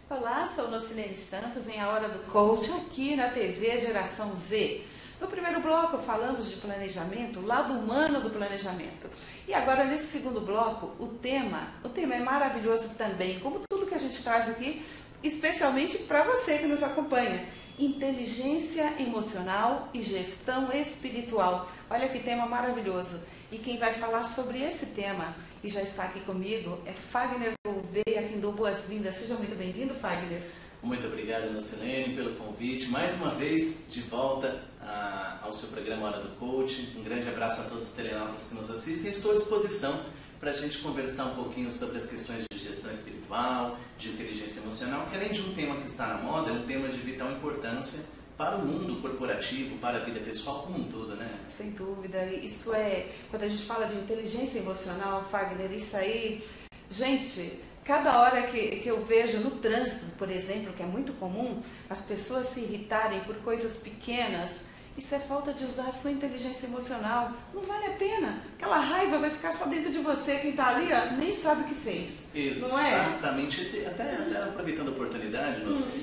Olá, sou Nocilene Santos em A Hora do Coach, aqui na TV Geração Z. No primeiro bloco falamos de planejamento, lado humano do planejamento. E agora nesse segundo bloco, o tema é maravilhoso também, como tudo que a gente traz aqui, especialmente para você que nos acompanha. Inteligência emocional e gestão espiritual. Olha que tema maravilhoso. E quem vai falar sobre esse tema e já está aqui comigo é Fagner Gouveia, a quem dou boas-vindas. Seja muito bem-vindo, Fagner. Muito obrigado, Nocilene, pelo convite. Mais uma vez, de volta ao seu programa Hora do Coach. Um grande abraço a todos os telenautas que nos assistem. Estou à disposição para a gente conversar um pouquinho sobre as questões de gestão espiritual, de inteligência emocional, que além de um tema que está na moda, é um tema de vital importância para o mundo corporativo, para a vida pessoal como um todo, né? Sem dúvida. Isso é, quando a gente fala de inteligência emocional, Fagner, isso aí, gente, cada hora que eu vejo no trânsito, por exemplo, que é muito comum, as pessoas se irritarem por coisas pequenas, isso é falta de usar a sua inteligência emocional. Não vale a pena. Aquela raiva vai ficar só dentro de você. Quem está ali, ó, nem sabe o que fez. Exatamente. Não é? Até aproveitando a oportunidade,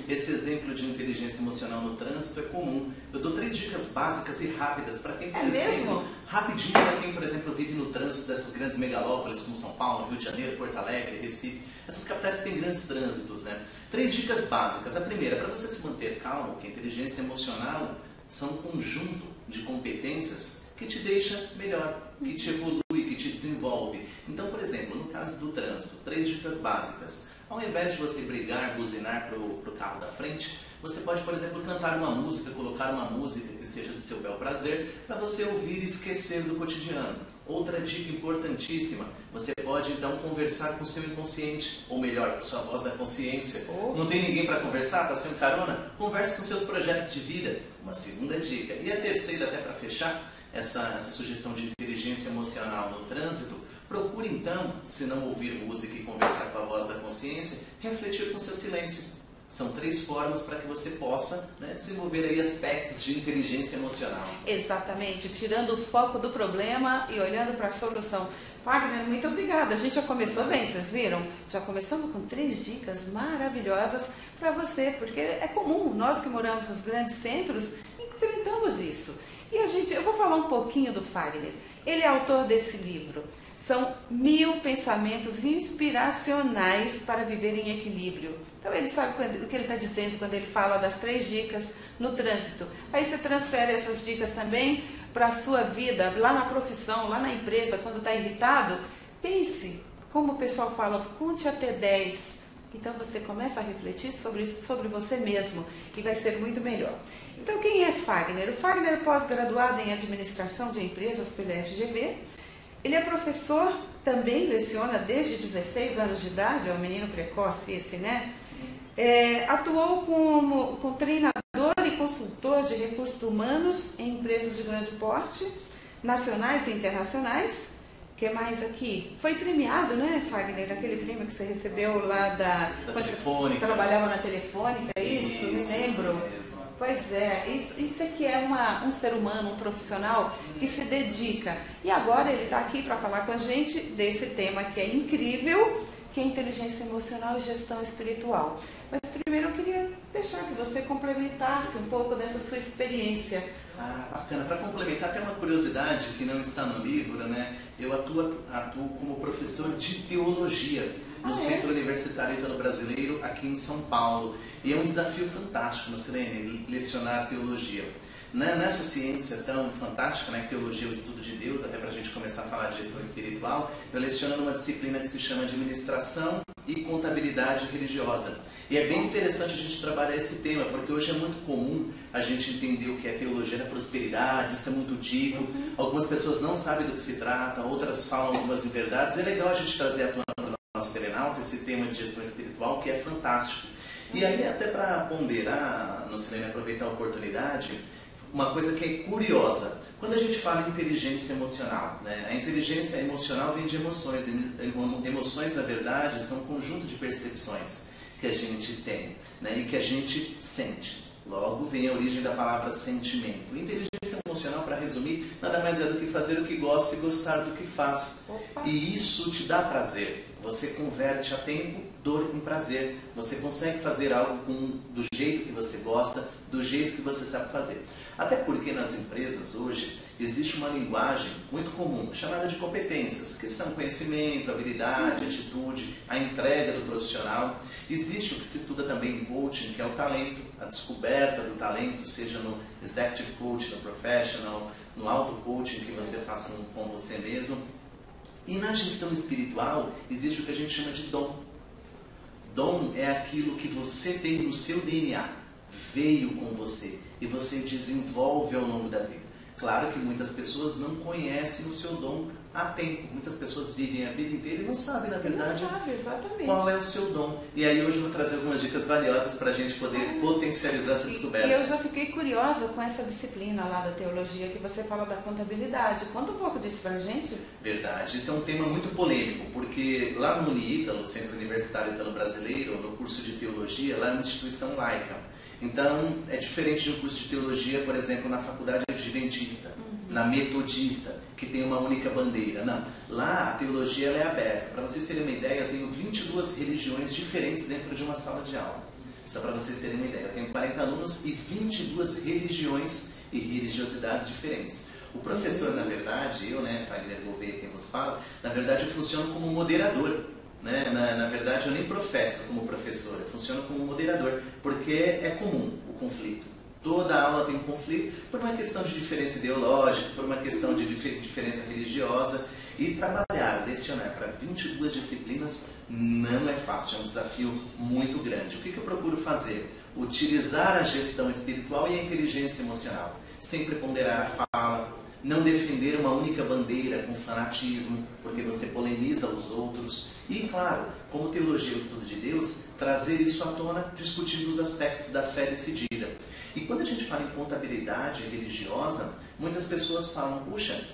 esse exemplo de inteligência emocional no trânsito é comum. Eu dou 3 dicas básicas e rápidas para quem, por exemplo, rapidinho para quem, por exemplo, vive no trânsito dessas grandes megalópolis como São Paulo, Rio de Janeiro, Porto Alegre, Recife. Essas capitais que têm grandes trânsitos, né? 3 dicas básicas. A primeira, para você se manter calmo, que a inteligência emocional são um conjunto de competências que te deixa melhor, que te evolui, que te desenvolve. Então, por exemplo, no caso do trânsito, 3 dicas básicas. Ao invés de você brigar, buzinar para o carro da frente, você pode, por exemplo, cantar uma música, colocar uma música que seja do seu bel prazer, para você ouvir e esquecer do cotidiano. Outra dica importantíssima, você pode então conversar com o seu inconsciente, ou melhor, com sua voz da consciência. Não tem ninguém para conversar, está sem carona? Converse com seus projetos de vida. Uma segunda dica. E a terceira, até para fechar essa sugestão de inteligência emocional no trânsito, procure então, se não ouvir música e conversar com a voz da consciência, refletir com seu silêncio. São 3 formas para que você possa, né, desenvolver aí aspectos de inteligência emocional. Exatamente, tirando o foco do problema e olhando para a solução. Fagner, muito obrigada. A gente já começou bem, vocês viram? Já começamos com 3 dicas maravilhosas para você, porque é comum, nós que moramos nos grandes centros, enfrentamos isso. E eu vou falar um pouquinho do Fagner. Ele é autor desse livro. São 1000 pensamentos inspiracionais para viver em equilíbrio. Então ele sabe o que ele está dizendo quando ele fala das 3 dicas no trânsito. Aí você transfere essas dicas também para a sua vida, lá na profissão, lá na empresa, quando está irritado. Pense, como o pessoal fala, conte até 10. Então você começa a refletir sobre isso, sobre você mesmo, e vai ser muito melhor. Então quem é Fagner? O Fagner é pós-graduado em administração de empresas pela FGV. Ele é professor, também leciona desde 16 anos de idade, é um menino precoce esse, né? Atuou como treinador e consultor de recursos humanos em empresas de grande porte, nacionais e internacionais. O que mais aqui? Foi premiado, né, Fagner? Aquele prêmio que você recebeu lá da Telefônica. Você trabalhava na Telefônica, é isso? Me lembro. Mesmo. Pois é, isso aqui é um ser humano, um profissional que se dedica. E agora ele está aqui para falar com a gente desse tema que é incrível, que é inteligência emocional e gestão espiritual. Mas primeiro eu queria deixar que você complementasse um pouco dessa sua experiência. Bacana. Para complementar, até uma curiosidade que não está no livro, né? Eu atuo como professor de teologia no Centro Universitário Italo-Brasileiro, aqui em São Paulo. E é um desafio fantástico, Nocilene, lecionar teologia. Nessa ciência tão fantástica, né, que teologia é o estudo de Deus, até para a gente começar a falar de gestão espiritual, eu leciono numa disciplina que se chama de administração e contabilidade religiosa. E é bem interessante a gente trabalhar esse tema, porque hoje é muito comum a gente entender o que é teologia da prosperidade, isso é muito dito, algumas pessoas não sabem do que se trata, outras falam algumas inverdades. É legal a gente trazer à tona para o nosso serenalta esse tema de gestão espiritual, que é fantástico. E aí, até para ponderar, Nocilene, aproveitar a oportunidade, uma coisa que é curiosa. Quando a gente fala em inteligência emocional, né? A inteligência emocional vem de emoções. Emoções, na verdade, são um conjunto de percepções que a gente tem, né? E que a gente sente. Logo vem a origem da palavra sentimento. Inteligência emocional, para resumir, nada mais é do que fazer o que gosta e gostar do que faz. E isso te dá prazer. Você converte a tempo, dor em prazer. Você consegue fazer algo do jeito que você gosta, do jeito que você sabe fazer. Até porque nas empresas hoje existe uma linguagem muito comum, chamada de competências, que são conhecimento, habilidade, atitude, a entrega do profissional. Existe o que se estuda também em coaching, que é o talento, a descoberta do talento, seja no executive coach, no professional, no auto-coaching que você faz com você mesmo. E na gestão espiritual existe o que a gente chama de dom. Dom é aquilo que você tem no seu DNA, veio com você e você desenvolve ao longo da vida. Claro que muitas pessoas não conhecem o seu dom há tempo. Muitas pessoas vivem a vida inteira e não sabem, na verdade, qual é o seu dom. E aí hoje eu vou trazer algumas dicas valiosas para a gente poder potencializar essa descoberta. E eu já fiquei curiosa com essa disciplina lá da teologia que você fala da contabilidade. Conta um pouco disso para a gente. Verdade. Isso é um tema muito polêmico, porque lá no UniItalo, Centro Universitário Italo-Brasileiro, no curso de teologia, lá é uma instituição laica. Então, é diferente de um curso de teologia, por exemplo, na faculdade adventista, na metodista, que tem uma única bandeira. Não, lá a teologia ela é aberta. Para vocês terem uma ideia, eu tenho 22 religiões diferentes dentro de uma sala de aula. Só para vocês terem uma ideia, eu tenho 40 alunos e 22 religiões e religiosidades diferentes. O professor, na verdade, eu, Fagner Gouveia, quem vos fala, na verdade eu funciono como moderador. Na verdade, eu nem professo como professor, eu funciono como moderador, porque é comum o conflito. Toda aula tem um conflito por uma questão de diferença ideológica, por uma questão de diferença religiosa. E trabalhar, lecionar para 22 disciplinas não é fácil, é um desafio muito grande. O que eu procuro fazer? Utilizar a gestão espiritual e a inteligência emocional. Sempre ponderar a fala, não defender uma única bandeira com fanatismo, porque você polemiza os outros. E, claro, como teologia é o estudo de Deus, trazer isso à tona, discutindo os aspectos da fé decidida. E quando a gente fala em contabilidade religiosa, muitas pessoas falam, puxa,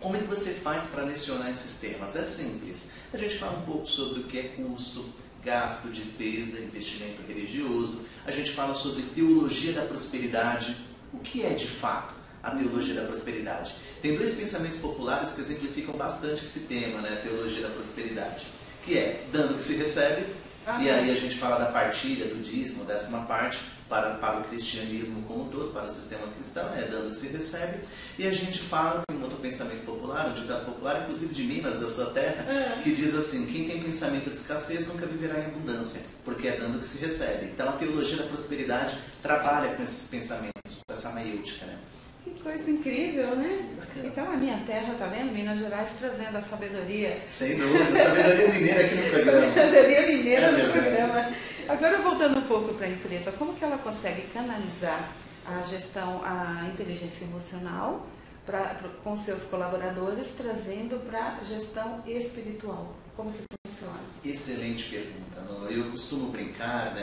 como é que você faz para lecionar esses temas? É simples. A gente fala um pouco sobre o que é custo, gasto, despesa, investimento religioso. A gente fala sobre teologia da prosperidade. O que é de fato a teologia da prosperidade? Tem dois pensamentos populares que exemplificam bastante esse tema, a teologia da prosperidade, que é dando que se recebe, e aí a gente fala da partilha, do dízimo, 10ª parte, para o cristianismo como um todo, para o sistema cristão, dando que se recebe, e a gente fala, tem um outro pensamento popular, um ditado popular, inclusive de Minas, da sua terra, que diz assim, quem tem pensamento de escassez nunca viverá em abundância, porque é dando que se recebe. Então a teologia da prosperidade trabalha com esses pensamentos, com essa maiêutica, Que coisa incrível, né? Então a minha terra, tá vendo? Minas Gerais trazendo a sabedoria. Sem dúvida, sabedoria mineira aqui no programa. Sabedoria mineira no programa. Agora voltando um pouco para a empresa, como que ela consegue canalizar a gestão, a inteligência emocional com seus colaboradores, trazendo para a gestão espiritual? Como que funciona? Excelente pergunta. Eu costumo brincar,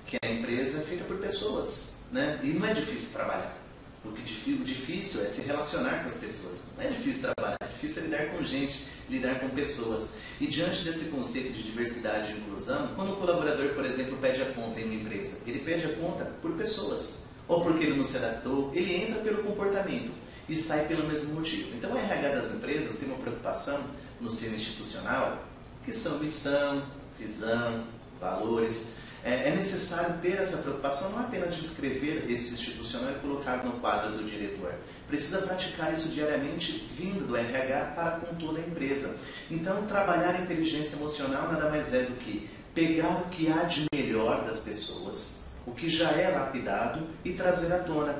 que a empresa é feita por pessoas, e não é difícil trabalhar. O difícil é se relacionar com as pessoas. Não é difícil trabalhar, é difícil lidar com gente, lidar com pessoas. E diante desse conceito de diversidade e inclusão, quando o colaborador, por exemplo, pede a conta em uma empresa, ele pede a conta por pessoas. Ou porque ele não se adaptou, ele entra pelo comportamento e sai pelo mesmo motivo. Então o RH das empresas tem uma preocupação no seu institucional, que são missão, visão, valores. É necessário ter essa preocupação, não apenas de escrever esse institucional e colocar no quadro do diretor. Precisa praticar isso diariamente, vindo do RH para com toda a empresa. Então, trabalhar a inteligência emocional nada mais é do que pegar o que há de melhor das pessoas, o que já é lapidado, e trazer à tona.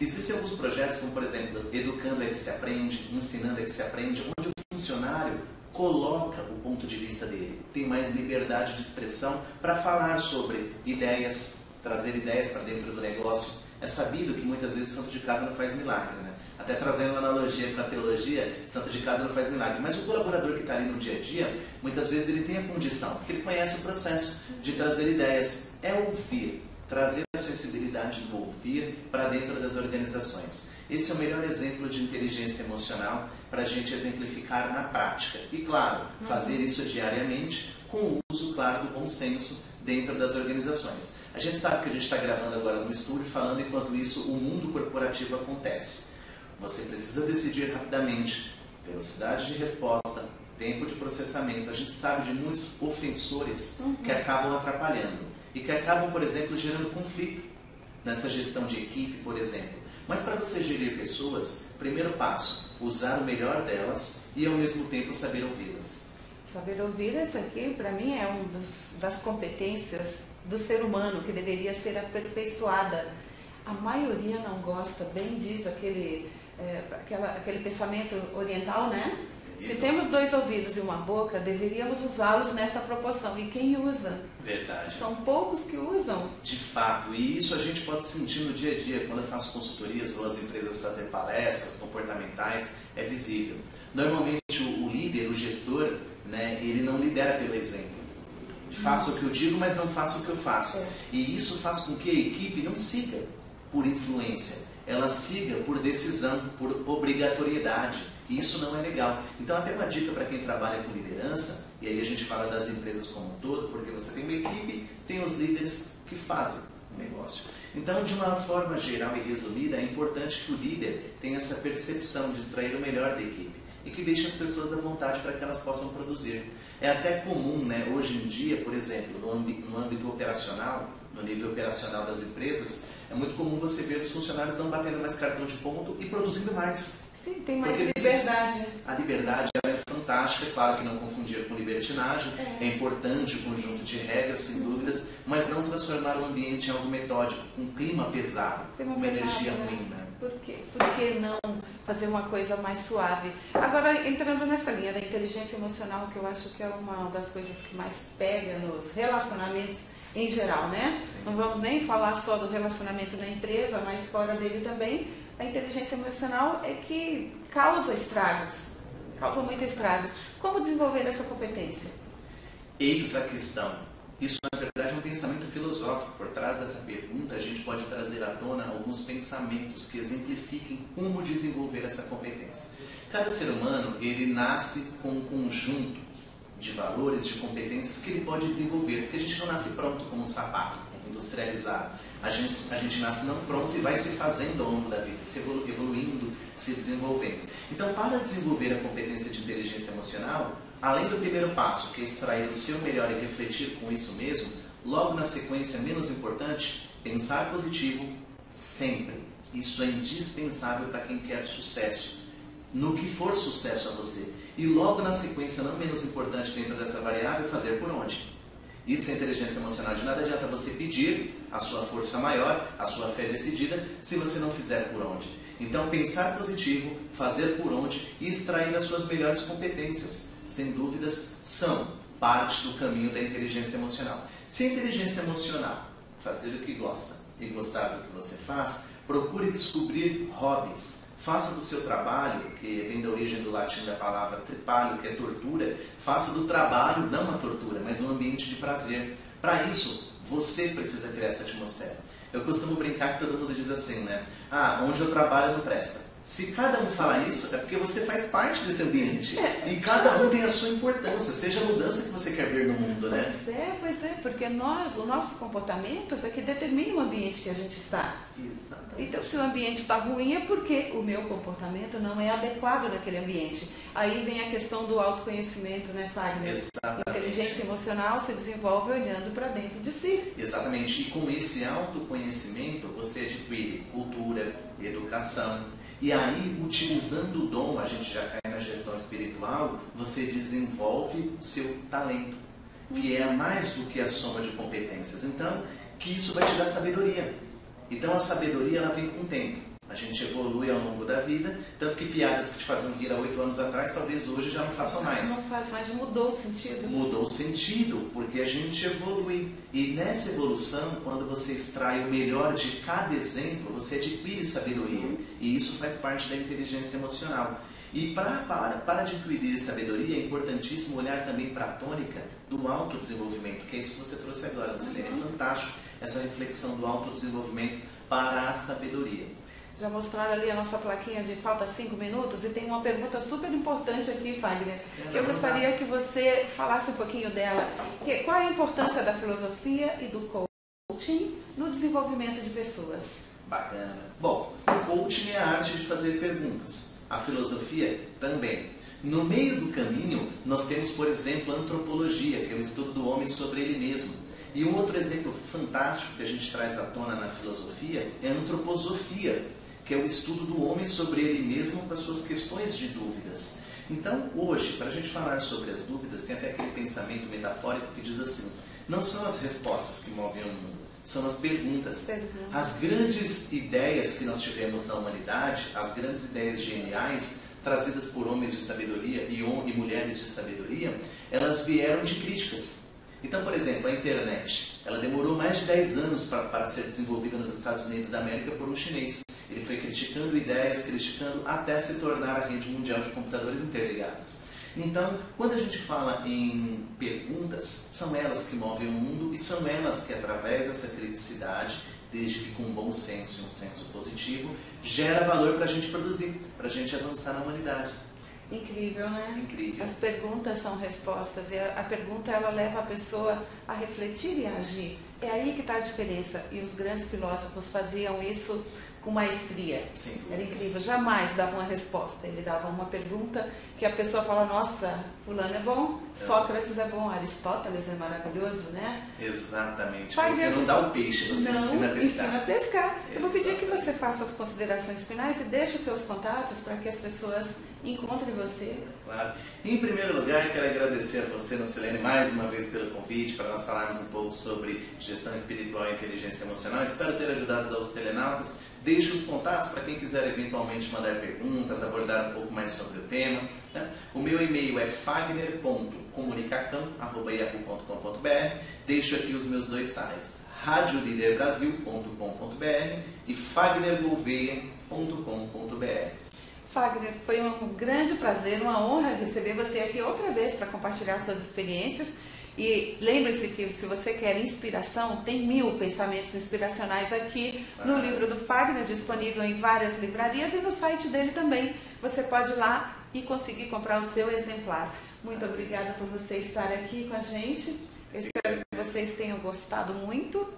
Existem alguns projetos, como por exemplo, Educando é que se aprende, Ensinando é que se aprende, onde o funcionário coloca o ponto de vista dele, tem mais liberdade de expressão para falar sobre ideias, trazer ideias para dentro do negócio. É sabido que muitas vezes santo de casa não faz milagre, Até trazendo uma analogia para a teologia, santo de casa não faz milagre. Mas o colaborador que está ali no dia a dia, muitas vezes ele tem a condição, porque ele conhece o processo de trazer ideias. É ouvir, trazer a sensibilidade do ouvir para dentro das organizações. Esse é o melhor exemplo de inteligência emocional para a gente exemplificar na prática. E, claro, fazer isso diariamente com o uso, claro, do bom senso dentro das organizações. A gente sabe que a gente está gravando agora no estúdio, falando enquanto isso o mundo corporativo acontece. Você precisa decidir rapidamente, velocidade de resposta, tempo de processamento. A gente sabe de muitos ofensores que acabam atrapalhando e que acabam, por exemplo, gerando conflito nessa gestão de equipe, por exemplo. Mas para você gerir pessoas, primeiro passo, usar o melhor delas e ao mesmo tempo saber ouvi-las. Saber ouvir, essa aqui para mim é uma das competências do ser humano que deveria ser aperfeiçoada. A maioria não gosta, bem diz aquele pensamento oriental, né? Se temos 2 ouvidos e uma boca, deveríamos usá-los nessa proporção. E quem usa? Verdade. São poucos que usam. De fato, e isso a gente pode sentir no dia a dia, quando eu faço consultorias, vou às empresas fazer palestras comportamentais, é visível. Normalmente o líder, o gestor, né, ele não lidera pelo exemplo. Faça o que eu digo, mas não faça o que eu faço. E isso faz com que a equipe não siga por influência, ela siga por decisão, por obrigatoriedade. E isso não é legal. Então, até uma dica para quem trabalha com liderança, e aí a gente fala das empresas como um todo, porque você tem uma equipe, tem os líderes que fazem o negócio. Então, de uma forma geral e resumida, é importante que o líder tenha essa percepção de extrair o melhor da equipe e que deixe as pessoas à vontade para que elas possam produzir. É até comum, né, hoje em dia, por exemplo, no âmbito operacional, no nível operacional das empresas, é muito comum você ver os funcionários não batendo mais cartão de ponto e produzindo mais. Sim, tem mais liberdade. A liberdade ela é fantástica, claro que não confundir com libertinagem, é importante o conjunto de regras, sem dúvidas, mas não transformar o ambiente em algo metódico, um clima pesado, uma energia ruim, né? Por quê? Por que não fazer uma coisa mais suave? Agora, entrando nessa linha da inteligência emocional, que eu acho que é uma das coisas que mais pega nos relacionamentos em geral, né? Sim. Não vamos nem falar só do relacionamento na empresa, mas fora dele também. A inteligência emocional é que causa estragos, causa muitos estragos. Como desenvolver essa competência? Eis a questão. Isso, na verdade, é um pensamento filosófico. Por trás dessa pergunta, a gente pode trazer à tona alguns pensamentos que exemplifiquem como desenvolver essa competência. Cada ser humano, ele nasce com um conjunto de valores, de competências que ele pode desenvolver, porque a gente não nasce pronto como um sapato, industrializado. A gente nasce não pronto e vai se fazendo ao longo da vida, se evoluindo, se desenvolvendo. Então, para desenvolver a competência de inteligência emocional, além do primeiro passo, que é extrair o seu melhor e refletir com isso mesmo, logo na sequência, menos importante, pensar positivo sempre. Isso é indispensável para quem quer sucesso, no que for sucesso a você. E logo na sequência, não menos importante dentro dessa variável, fazer por onde. Isso é inteligência emocional. De nada adianta você pedir a sua força maior, a sua fé decidida, se você não fizer por onde. Então, pensar positivo, fazer por onde e extrair as suas melhores competências, sem dúvidas, são parte do caminho da inteligência emocional. Se a inteligência emocional, fazer o que gosta e gostar do que você faz, procure descobrir hobbies. Faça do seu trabalho, que vem da origem do latim da palavra tripalho, que é tortura, faça do trabalho, não uma tortura, mas um ambiente de prazer. Para isso, você precisa criar essa atmosfera. Eu costumo brincar que todo mundo diz assim, né? Onde eu trabalho não presta. Se cada um falar isso, é porque você faz parte desse ambiente. E cada um tem a sua importância, seja a mudança que você quer ver no mundo, né? Pois é, porque os nossos comportamentos é que determinam o ambiente que a gente está. Exatamente. Então, se o ambiente está ruim, é porque o meu comportamento não é adequado naquele ambiente. Aí vem a questão do autoconhecimento, né, Fagner? Exatamente. Inteligência emocional se desenvolve olhando para dentro de si. Exatamente. E com esse autoconhecimento, você adquire cultura, educação. E aí, utilizando o dom, a gente já cai na gestão espiritual, você desenvolve o seu talento, que é mais do que a soma de competências. Então, que isso vai te dar sabedoria. Então, a sabedoria, ela vem com o tempo. A gente evolui ao longo da vida, tanto que piadas que te faziam rir há 8 anos atrás, talvez hoje já não façam mais. Não faz mais, mudou o sentido. Mudou o sentido, porque a gente evolui. E nessa evolução, quando você extrai o melhor de cada exemplo, você adquire sabedoria. E isso faz parte da inteligência emocional. E para adquirir sabedoria, é importantíssimo olhar também para a tônica do autodesenvolvimento, que é isso que você trouxe agora, Lucilene. É fantástico essa reflexão do autodesenvolvimento para a sabedoria. Já mostraram ali a nossa plaquinha de falta 5 minutos e tem uma pergunta super importante aqui, Fagner, que eu gostaria que você falasse um pouquinho dela. Qual é a importância da filosofia e do coaching no desenvolvimento de pessoas? Bacana. Bom, o coaching é a arte de fazer perguntas. A filosofia também. No meio do caminho, nós temos, por exemplo, a antropologia, que é o estudo do homem sobre ele mesmo. E um outro exemplo fantástico que a gente traz à tona na filosofia é a antroposofia, que é o estudo do homem sobre ele mesmo com as suas questões de dúvidas. Então, hoje, para a gente falar sobre as dúvidas, tem até aquele pensamento metafórico que diz assim: não são as respostas que movem o mundo, são as perguntas. As grandes ideias que nós tivemos na humanidade, as grandes ideias geniais, trazidas por homens de sabedoria e mulheres de sabedoria, elas vieram de críticas. Então, por exemplo, a internet, ela demorou mais de 10 anos para ser desenvolvida nos Estados Unidos da América por um chinês. Ele foi criticando ideias, criticando, até se tornar a rede mundial de computadores interligados. Então, quando a gente fala em perguntas, são elas que movem o mundo e são elas que, através dessa criticidade, desde que com um bom senso e um senso positivo, gera valor para a gente produzir, para a gente avançar na humanidade. Incrível, né? Incrível. As perguntas são respostas e a pergunta ela leva a pessoa a refletir e a agir. É aí que está a diferença. E os grandes filósofos faziam isso com maestria. Sim. Era incrível. Jamais dava uma resposta. Ele dava uma pergunta que a pessoa fala: nossa, fulano é bom, Sócrates é bom, Aristóteles é maravilhoso, né? Exatamente. Fagner, você não dá o peixe, você ensina a pescar. Ensina a pescar. Eu vou pedir que você faça as considerações finais e deixe os seus contatos para que as pessoas encontrem você. Claro. Em primeiro lugar, quero agradecer a você, Nocilene, mais uma vez pelo convite para nós falarmos um pouco sobre gestão espiritual e inteligência emocional. Espero ter ajudado os telenautas. Deixe os contatos para quem quiser eventualmente mandar perguntas, abordar um pouco mais sobre o tema. Né? O meu e-mail é fagner.comunicacam@yahoo.com.br. Deixo aqui os meus dois sites, radioliderbrasil.com.br e fagnergouveia.com.br. Fagner, foi um grande prazer, uma honra receber você aqui outra vez para compartilhar suas experiências. E lembre-se que se você quer inspiração, tem 1000 pensamentos inspiracionais aqui no livro do Fagner, disponível em várias livrarias e no site dele também. Você pode ir lá e conseguir comprar o seu exemplar. Muito obrigada por você estar aqui com a gente. Eu espero que vocês tenham gostado muito.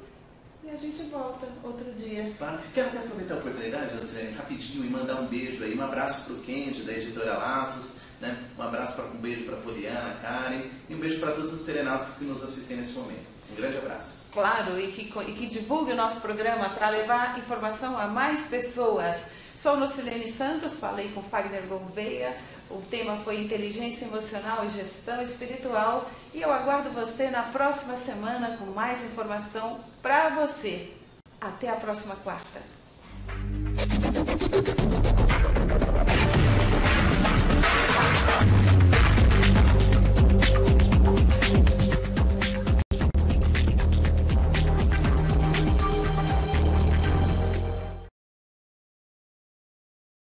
E a gente volta outro dia. Claro. Quero até aproveitar a oportunidade, Nocilene, rapidinho, e mandar um beijo aí, um abraço para o Kendi, da editora Laços, né? Um beijo para a Poliana, Karen, e um beijo para todos os telenautas que nos assistem nesse momento. Um grande abraço. Claro, e que divulgue o nosso programa para levar informação a mais pessoas. Sou Nocilene Santos, falei com Fagner Gouveia. O tema foi inteligência emocional e gestão espiritual. E eu aguardo você na próxima semana com mais informação para você. Até a próxima quarta.